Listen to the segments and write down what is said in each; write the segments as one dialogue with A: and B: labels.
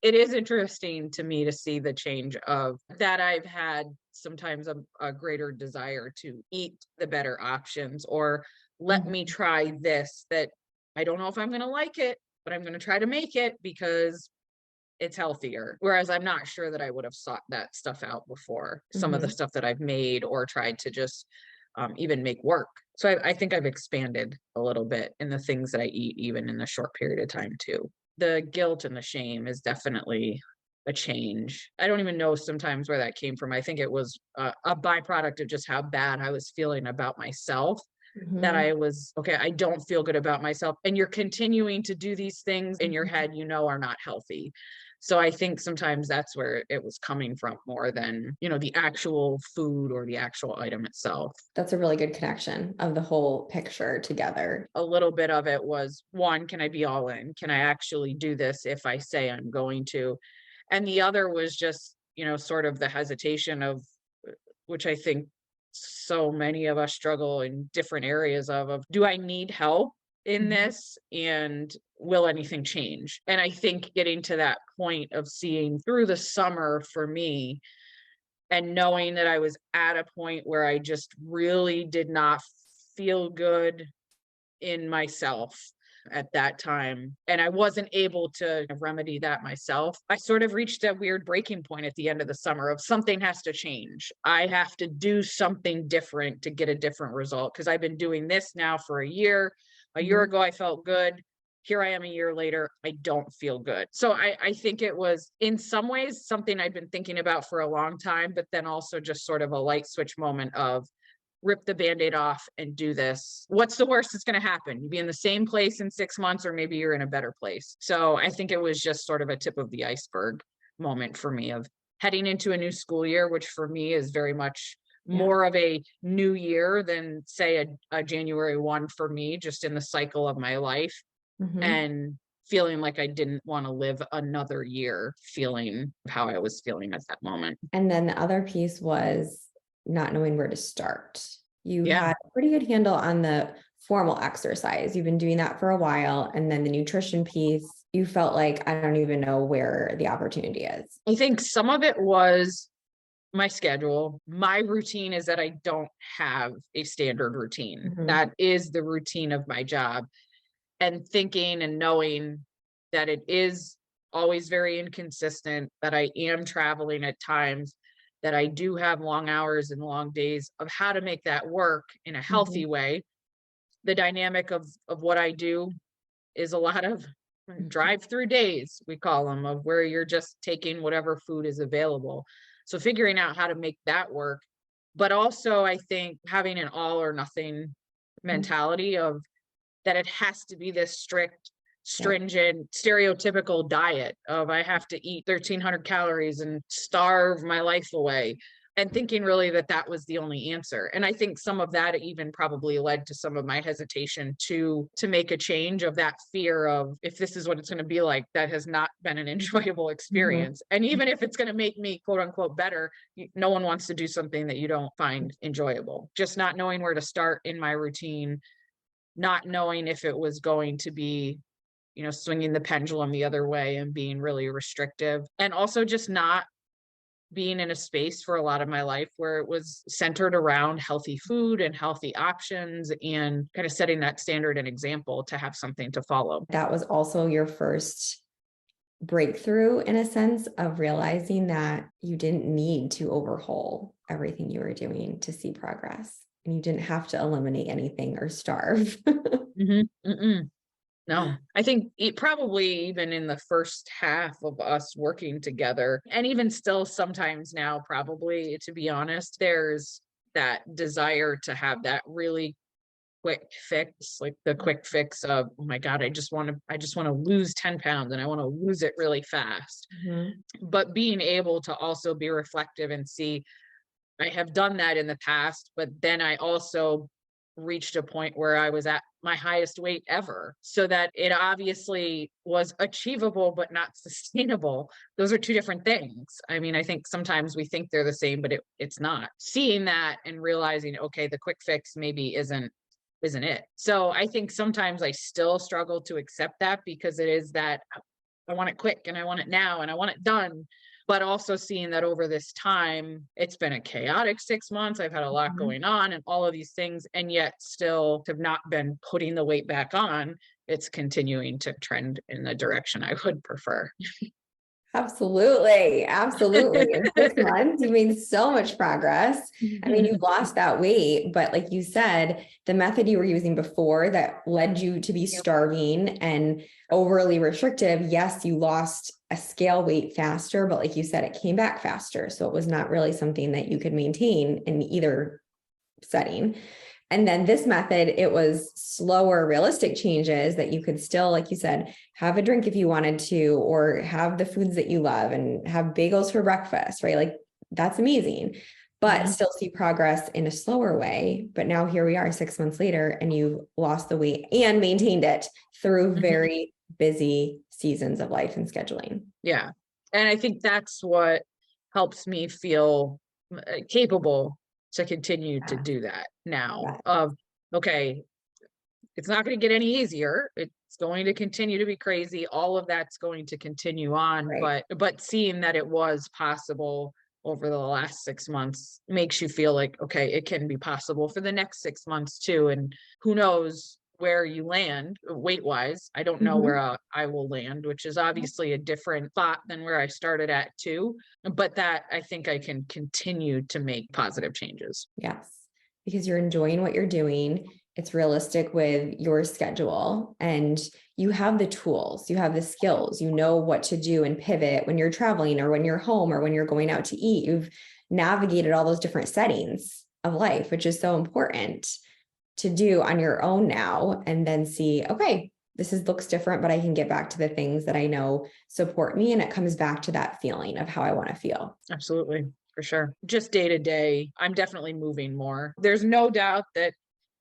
A: it is interesting to me to see the change of that. I've had sometimes a greater desire to eat the better options, or let me
B: Mhm.
A: try this that I don't know if I'm going to like it, but I'm going to try to make it because it's healthier. Whereas I'm not sure that I would have sought that stuff out before. Some of the
B: Mhm.
A: stuff that I've made or tried to just even make work. So I think I've expanded a little bit in the things that I eat, even in the short period of time, too. The guilt and the shame is definitely a change. I don't even know sometimes where that came from. I think it was a byproduct of just how bad I was feeling about myself, that
B: Mhm.
A: I was, okay, I don't feel good about myself. And you're continuing to do these things in your
B: Mhm.
A: head, are not healthy. So I think sometimes that's where it was coming from more than, the actual food or the actual item itself.
B: That's a really good connection of the whole picture together.
A: A little bit of it was, one, can I be all in? Can I actually do this if I say I'm going to? And the other was just, sort of the hesitation of, which I think so many of us struggle in different areas of do I need help in
B: Mhm.
A: this, and will anything change? And I think getting to that point of seeing through the summer for me, and knowing that I was at a point where I just really did not feel good in myself at that time, and I wasn't able to remedy that myself. I sort of reached a weird breaking point at the end of the summer of something has to change. I have to do something different to get a different result, because I've been doing this now for a year. A year
B: Mhm.
A: ago, I felt good. Here I am a year later, I don't feel good. So I think it was in some ways something I'd been thinking about for a long time, but then also just sort of a light switch moment of rip the Band-Aid off and do this. What's the worst that's going to happen? You be in the same place in 6 months, or maybe you're in a better place. So I think it was just sort of a tip of the iceberg moment for me of heading into a new school year, which for me is very much
B: Yeah.
A: more of a new year than, say, a January 1 for me, just in the cycle of my life,
B: Mhm.
A: and feeling like I didn't want to live another year feeling how I was feeling at that moment.
B: And then the other piece was not knowing where to start. You
A: Yeah.
B: had a pretty good handle on the formal exercise. You've been doing that for a while. And then the nutrition piece, you felt like, I don't even know where the opportunity is.
A: I think some of it was my schedule. My routine is that I don't have a standard routine.
B: Mhm.
A: That is the routine of my job. And thinking and knowing that it is always very inconsistent, that I am traveling at times, that I do have long hours and long days, of how to make that work in a
B: Mhm.
A: healthy way. The dynamic of what I do is a lot of drive-through days, we call them, of where you're just taking whatever food is available. So figuring out how to make that work, but also I think having an all or nothing
B: Mhm.
A: mentality of that it has to be this strict,
B: Yep.
A: stringent, stereotypical diet of I have to eat 1,300 calories and starve my life away. And thinking really that that was the only answer. And I think some of that even probably led to some of my hesitation to make a change, of that fear of, if this is what it's going to be like, that has not been an enjoyable
B: Mhm.
A: experience. And even if it's going to make me quote unquote better, no one wants to do something that you don't find enjoyable. Just not knowing where to start in my routine, not knowing if it was going to be, swinging the pendulum the other way and being really restrictive. And also just not being in a space for a lot of my life where it was centered around healthy food and healthy options, and kind of setting that standard and example to have something to follow.
B: That was also your first breakthrough in a sense of realizing that you didn't need to overhaul everything you were doing to see progress. And you didn't have to eliminate anything or starve.
A: Mm-mm. No, I think probably even in the first half of us working together, and even still sometimes now, probably, to be honest, there's that desire to have that really quick fix, like the quick fix of, oh my God, I just want to lose 10 pounds and I want to lose it really fast.
B: Mhm.
A: But being able to also be reflective and see, I have done that in the past, but then I also reached a point where I was at my highest weight ever. So that it obviously was achievable, but not sustainable. Those are two different things. I mean, I think sometimes we think they're the same, but it's not. Seeing that and realizing, okay, the quick fix maybe isn't it. So I think sometimes I still struggle to accept that, because it is that I want it quick and I want it now and I want it done. But also seeing that over this time, it's been a chaotic 6 months. I've had a lot
B: Mhm.
A: going on and all of these things, and yet still have not been putting the weight back on. It's continuing to trend in the direction I would prefer.
B: Absolutely. Absolutely. In 6 months, you made so much progress. I mean, you lost that weight, but like you said, the method you were using before that led you to be
A: Yep.
B: starving and overly restrictive, yes, you lost a scale weight faster, but like you said, it came back faster. So it was not really something that you could maintain in either setting. And then this method, it was slower, realistic changes that you could still, like you said, have a drink if you wanted to, or have the foods that you love and have bagels for breakfast, right? Like that's amazing, but
A: Mhm.
B: still see progress in a slower way. But now here we are 6 months later, and you lost the weight and maintained it through
A: Mhm.
B: very busy seasons of life and scheduling.
A: Yeah. And I think that's what helps me feel capable to continue to
B: Yeah.
A: do that now
B: Yeah.
A: of, okay, it's not going to get any easier. It's going to continue to be crazy. All of that's going to continue on,
B: Right.
A: but seeing that it was possible over the last 6 months makes you feel like, okay, it can be possible for the next 6 months too. And who knows where you land weight wise. I don't know where
B: Mhm.
A: I will land, which is obviously a different spot than where I started at too. But that I think I can continue to make positive changes.
B: Yes, because you're enjoying what you're doing. It's realistic with your schedule and you have the tools, you have the skills, you know what to do and pivot when you're traveling or when you're home or when you're going out to eat. You've navigated all those different settings of life, which is so important to do on your own now and then see, okay, this is looks different, but I can get back to the things that I know support me. And it comes back to that feeling of how I want to feel.
A: Absolutely, for sure. Just day to day, I'm definitely moving more. There's no doubt that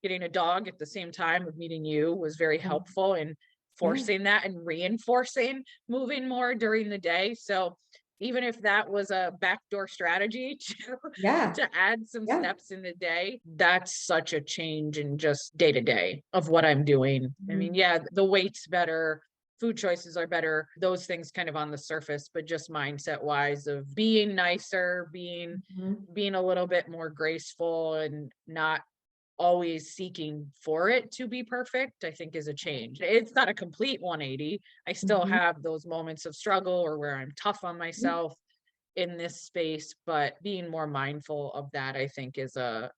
A: getting a dog at the same time of meeting you was very helpful in
B: Yeah.
A: forcing that and reinforcing moving more during the day. So even if that was a backdoor strategy
B: Yeah.
A: to add some
B: Yeah.
A: steps in the day, that's such a change in just day to day of what I'm doing. I mean,
B: Mhm.
A: yeah, the weight's better, food choices are better, those things kind of on the surface, but just mindset wise of being nicer,
B: Mhm.
A: being a little bit more graceful and not always seeking for it to be perfect, I think is a change. It's not a complete 180. I still
B: Mhm.
A: have those moments of struggle or where I'm tough on myself in this space, but being more mindful of that, I think is a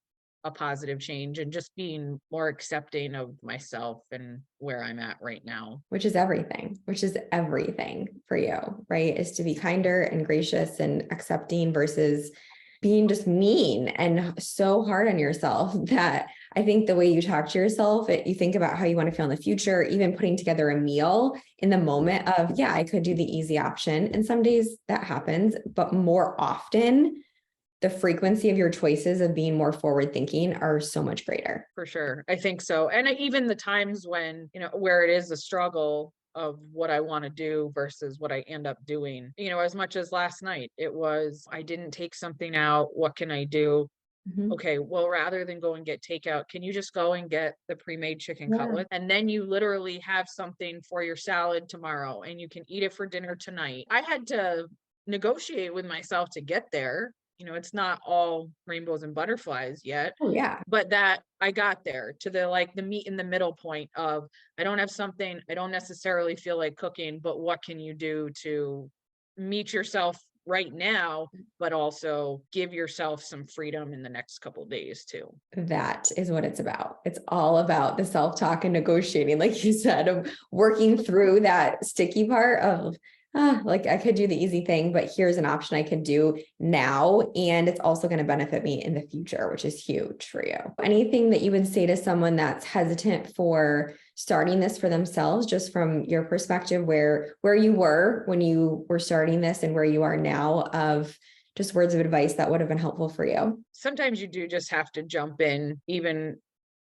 A: positive change and just being more accepting of myself and where I'm at right now.
B: Which is everything for you, right? Is to be kinder and gracious and accepting versus being just mean and so hard on yourself that I think the way you talk to yourself, you think about how you want to feel in the future, even putting together a meal in the moment of, yeah, I could do the easy option. And some days that happens, but more often, the frequency of your choices of being more forward thinking are so much greater.
A: For sure. I think so. And even the times when, where it is a struggle of what I want to do versus what I end up doing, as much as last night, it was, I didn't take something out. What can I do?
B: Mhm.
A: Okay, well, rather than go and get takeout, can you just go and get the pre-made chicken
B: Yeah.
A: cutlet? And then you literally have something for your salad tomorrow and you can eat it for dinner tonight. I had to negotiate with myself to get there. It's not all rainbows and butterflies yet,
B: Oh, yeah.
A: but that I got there to the meet in the middle point of I don't have something, I don't necessarily feel like cooking, but what can you do to meet yourself right now, but also give yourself some freedom in the next couple days too.
B: That is what it's about. It's all about the self-talk and negotiating, like you said, of working through that sticky part of, like I could do the easy thing, but here's an option I could do now. And it's also going to benefit me in the future, which is huge for you. Anything that you would say to someone that's hesitant for starting this for themselves, just from your perspective, where you were when you were starting this and where you are now, of just words of advice that would have been helpful for you?
A: Sometimes you do just have to jump in, even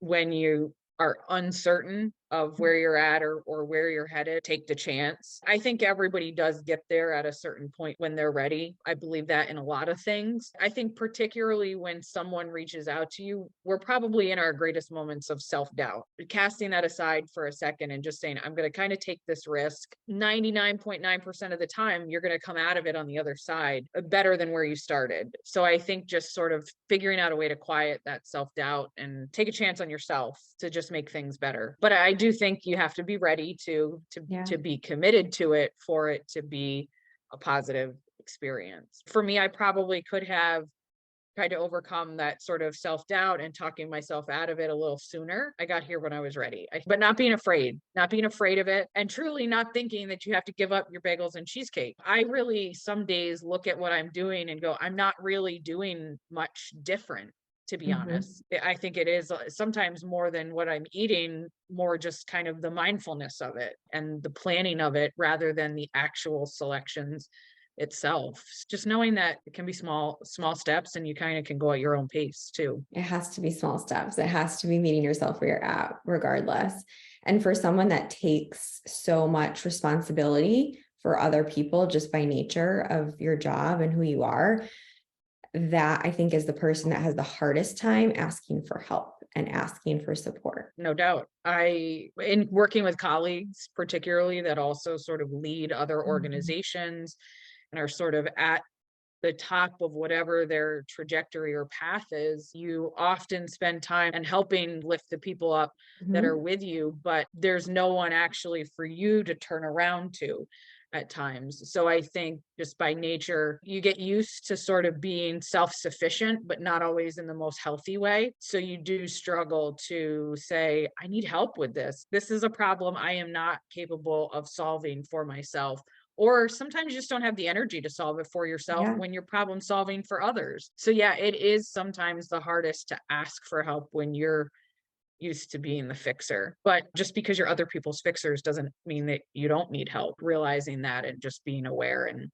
A: when you are uncertain of where you're at or where you're headed, take the chance. I think everybody does get there at a certain point when they're ready. I believe that in a lot of things. I think particularly when someone reaches out to you, we're probably in our greatest moments of self-doubt. Casting that aside for a second and just saying, I'm going to kind of take this risk. 99.9% of the time, you're going to come out of it on the other side better than where you started. So I think just sort of figuring out a way to quiet that self-doubt and take a chance on yourself to just make things better. But I do think you have to be ready
B: Yeah.
A: to be committed to it for it to be a positive experience. For me, I probably could have tried to overcome that sort of self-doubt and talking myself out of it a little sooner. I got here when I was ready, but not being afraid of it, and truly not thinking that you have to give up your bagels and cheesecake. I really some days look at what I'm doing and go, I'm not really doing much different. To be
B: Mhm.
A: honest, I think it is sometimes more than what I'm eating, more just kind of the mindfulness of it and the planning of it rather than the actual selections itself. Just knowing that it can be small steps and you kind of can go at your own pace too.
B: It has to be small steps. It has to be meeting yourself where you're at, regardless. And for someone that takes so much responsibility for other people just by nature of your job and who you are, that I think is the person that has the hardest time asking for help and asking for support.
A: No doubt. In working with colleagues, particularly that also sort of lead other
B: Mhm.
A: organizations and are sort of at the top of whatever their trajectory or path is, you often spend time and helping lift the people up that are
B: Mhm.
A: with you, but there's no one actually for you to turn around to at times. So I think just by nature, you get used to sort of being self-sufficient, but not always in the most healthy way. So you do struggle to say, I need help with this. This is a problem I am not capable of solving for myself, or sometimes you just don't have the energy to solve it for yourself
B: Yeah.
A: when you're problem solving for others. So yeah, it is sometimes the hardest to ask for help when you're used to being the fixer. But just because you're other people's fixers doesn't mean that you don't need help. Realizing that and just being aware and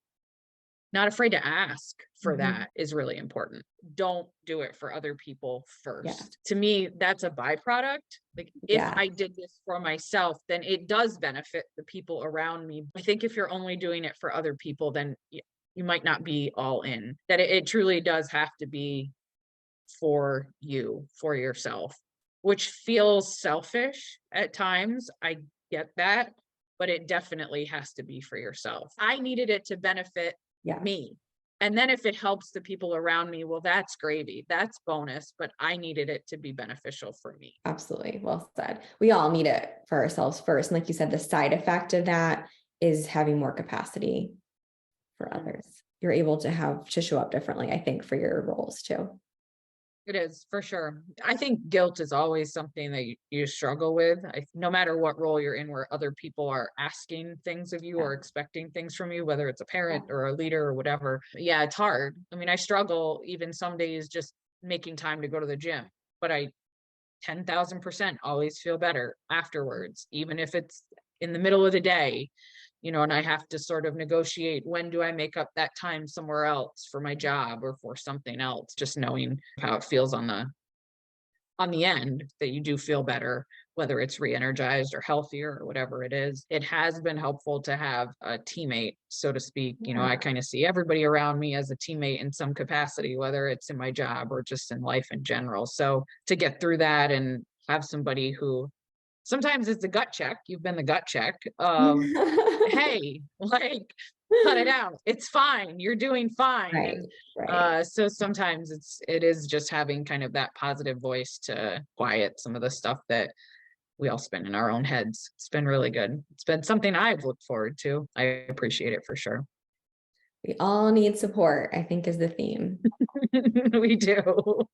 A: not afraid to ask for
B: Mhm.
A: that is really important. Don't do it for other people
B: Yeah.
A: first. To me, that's a byproduct. Like if
B: Yeah.
A: I did this for myself, then it does benefit the people around me. I think if you're only doing it for other people, then you might not be all in. That it truly does have to be for you, for yourself, which feels selfish at times. I get that, but it definitely has to be for yourself. I needed it to benefit
B: Yeah.
A: me. And then if it helps the people around me, well, that's gravy. That's bonus, but I needed it to be beneficial for me.
B: Absolutely. Well said. We all need it for ourselves first. And like you said, the side effect of that is having more capacity for
A: Mm.
B: others. You're able to have to show up differently, I think, for your roles too.
A: It is for sure. I think guilt is always something that you struggle with. No matter what role you're in, where other people are asking things of you
B: Yeah.
A: or expecting things from you, whether it's a parent
B: Yeah.
A: or a leader or whatever. Yeah, it's hard. I mean, I struggle even some days just making time to go to the gym, but I 10,000% always feel better afterwards, even if it's in the middle of the day, and I have to sort of negotiate when do I make up that time somewhere else for my job or for something else, just knowing how it feels on the end that you do feel better, whether it's re-energized or healthier or whatever it is. It has been helpful to have a teammate, so to speak. I
B: Yeah.
A: kind of see everybody around me as a teammate in some capacity, whether it's in my job or just in life in general. So to get through that and have somebody who sometimes it's a gut check. You've been the gut check of, hey, like, cut it out. It's fine. You're doing fine.
B: Right.
A: And
B: Right.
A: so sometimes it is just having kind of that positive voice to quiet some of the stuff that we all spin in our own heads. It's been really good. It's been something I've looked forward to. I appreciate it for sure.
B: We all need support, I think is the theme.
A: We do.